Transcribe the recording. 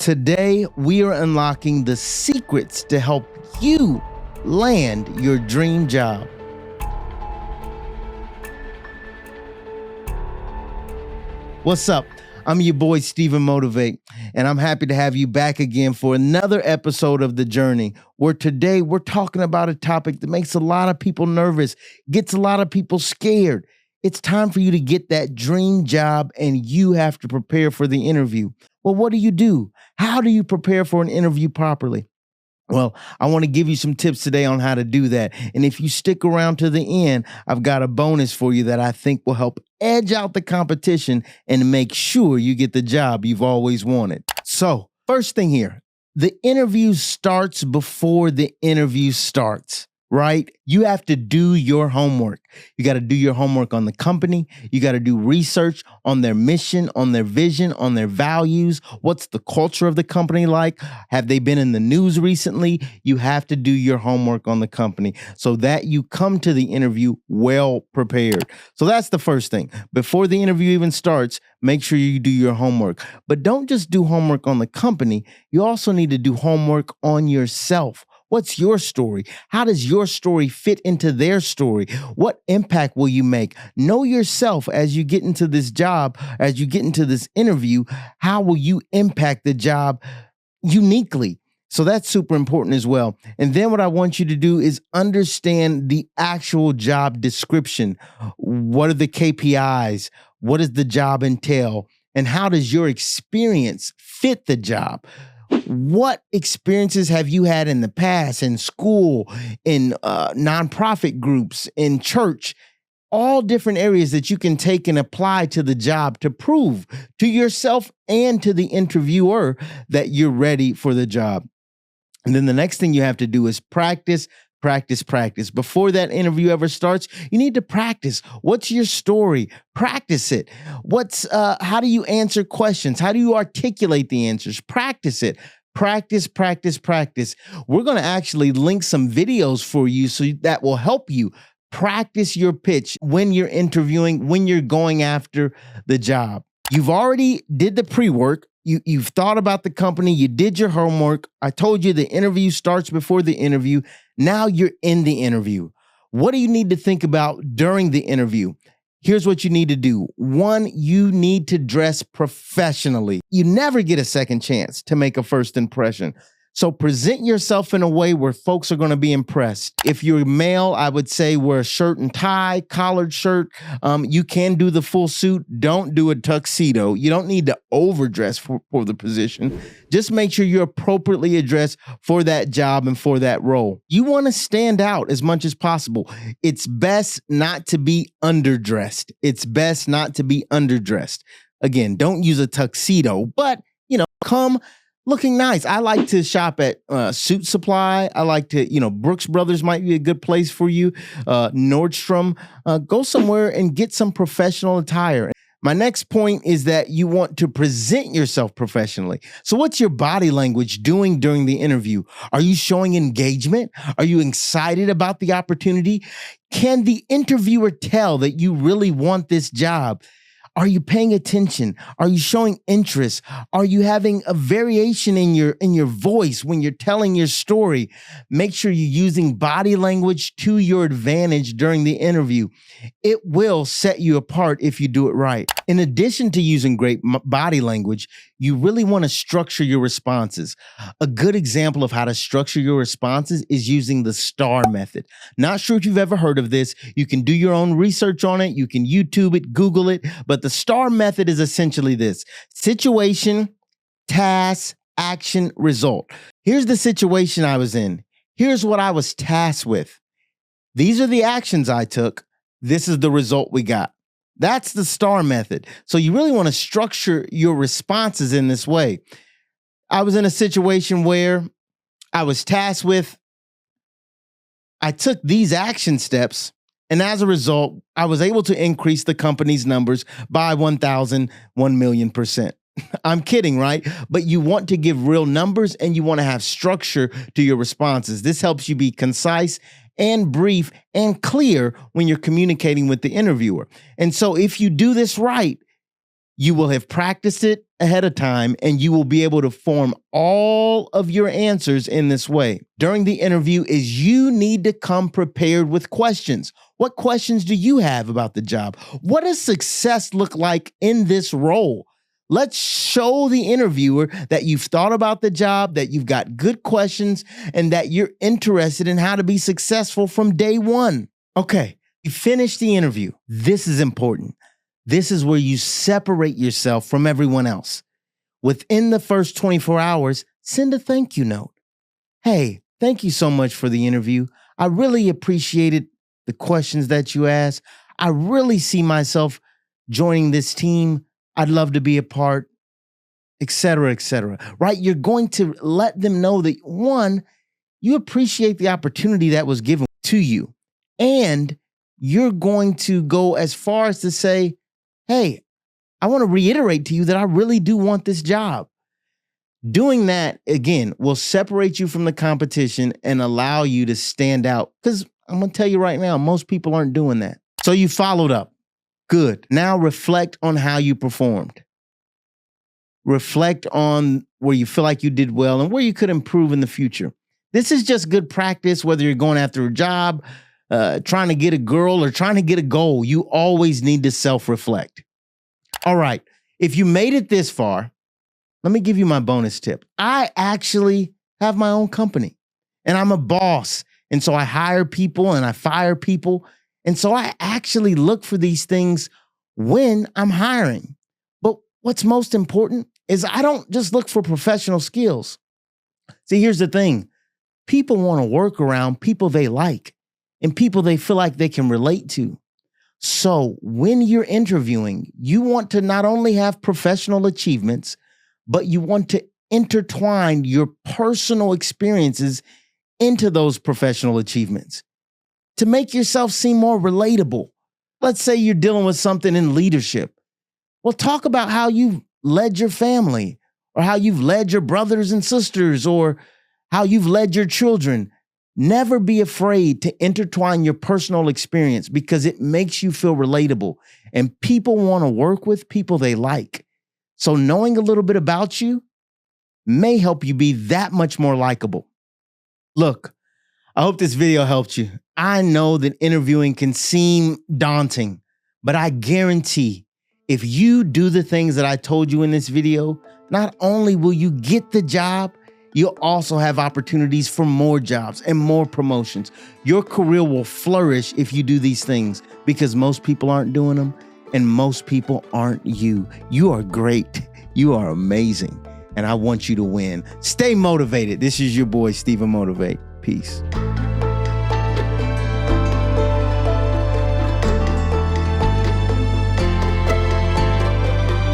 Today, we are unlocking the secrets to help you land your dream job. What's up? I'm your boy, StephenMotivate, and I'm happy to have you back again for another episode of The Journey, where today we're talking about a topic that makes a lot of people nervous, gets a lot of people scared. It's time for you to get that dream job, and you have to prepare for the interview. Well, what do? How do you prepare for an interview properly? Well, I want to give you some tips today on how to do that. And if you stick around to the end, I've got a bonus for you that I think will help edge out the competition and make sure you get the job you've always wanted. So, first thing here, the interview starts before the interview starts, right? You have to do your homework. You got to do your homework on the company. You got to do research on their mission, on their vision, on their values. What's the culture of the company like? Have they been in the news recently? You have to do your homework on the company so that you come to the interview well prepared. So that's the first thing. Before the interview even starts, make sure you do your homework. But don't just do homework on the company. You also need to do homework on yourself. What's your story? How does your story fit into their story? What impact will you make? Know yourself as you get into this job, as you get into this interview. How will you impact the job uniquely? So that's super important as well. And then what I want you to do is understand the actual job description. What are the KPIs? What does the job entail? And how does your experience fit the job? What experiences have you had in the past, in school, in nonprofit groups, in church? All different areas that you can take and apply to the job to prove to yourself and to the interviewer that you're ready for the job. And then the next thing you have to do is practice. Before that interview ever starts, you need to practice. What's your story? Practice it. How do you answer questions? How do you articulate the answers? Practice it. Practice. We're going to actually link some videos for you so that will help you practice your pitch when you're interviewing, when you're going after the job. You've already did the pre-work. You've thought about the company. You did your homework. I told you the interview starts before the interview. Now you're in the interview. What do you need to think about during the interview? Here's what you need to do. One, you need to dress professionally. You never get a second chance to make a first impression. So present yourself in a way where folks are going to be impressed. If you're male, I would say wear a shirt and tie, collared shirt. You can do the full suit. Don't do a tuxedo. You don't need to overdress for the position. Just make sure you're appropriately dressed for that job and for that role. You want to stand out as much as possible. It's best not to be underdressed. Again, don't use a tuxedo, but come looking nice. I like to shop at Suit Supply. I like to, Brooks Brothers might be a good place for you. Nordstrom. Go somewhere and get some professional attire. My next point is that you want to present yourself professionally. So what's your body language doing during the interview? Are you showing engagement? Are you excited about the opportunity? Can the interviewer tell that you really want this job? Are you paying attention? Are you showing interest? Are you having a variation in your voice when you're telling your story? Make sure you're using body language to your advantage during the interview. It will set you apart if you do it right. In addition to using great body language, you really want to structure your responses. A good example of how to structure your responses is using the STAR method. Not sure if you've ever heard of this. You can do your own research on it. You can YouTube it, Google it. But the STAR method is essentially this: situation, task, action, result. Here's the situation I was in. Here's what I was tasked with. These are the actions I took. This is the result we got. That's the STAR method. So you really want to structure your responses in this way. I was in a situation where I was tasked with, I took these action steps, and as a result, I was able to increase the company's numbers by 1,000,000%. I'm kidding, right? But you want to give real numbers and you want to have structure to your responses. This helps you be concise and brief and clear when you're communicating with the interviewer. And so if you do this right, you will have practiced it ahead of time, and you will be able to form all of your answers in this way. During the interview is you need to come prepared with questions. What questions do you have about the job? What does success look like in this role? Let's show the interviewer that you've thought about the job, that you've got good questions, and that you're interested in how to be successful from day one. Okay, you finish the interview. This is important. This is where you separate yourself from everyone else. Within the first 24 hours, send a thank you note. Hey, thank you so much for the interview. I really appreciated the questions that you asked. I really see myself joining this team. I'd love to be a part, et cetera, right? You're going to let them know that, one, you appreciate the opportunity that was given to you. And you're going to go as far as to say, hey, I want to reiterate to you that I really do want this job. Doing that, again, will separate you from the competition and allow you to stand out. Because I'm going to tell you right now, most people aren't doing that. So you followed up. Good. Now reflect on how you performed. Reflect on where you feel like you did well and where you could improve in the future. This is just good practice, whether you're going after a job, trying to get a girl, or trying to get a goal. You always need to self-reflect. All right. If you made it this far, let me give you my bonus tip. I actually have my own company and I'm a boss. And so I hire people and I fire people. And so I actually look for these things when I'm hiring. But what's most important is I don't just look for professional skills. See, here's the thing. People want to work around people they like and people they feel like they can relate to. So when you're interviewing, you want to not only have professional achievements, but you want to intertwine your personal experiences into those professional achievements to make yourself seem more relatable. Let's say you're dealing with something in leadership. Well, talk about how you've led your family, or how you've led your brothers and sisters, or how you've led your children. Never be afraid to intertwine your personal experience because it makes you feel relatable, and people want to work with people they like. So knowing a little bit about you may help you be that much more likable. Look, I hope this video helped you. I know that interviewing can seem daunting, but I guarantee if you do the things that I told you in this video, not only will you get the job, you'll also have opportunities for more jobs and more promotions. Your career will flourish if you do these things because most people aren't doing them and most people aren't you. You are great. You are amazing. And I want you to win. Stay motivated. This is your boy, StephenMotivate. Peace.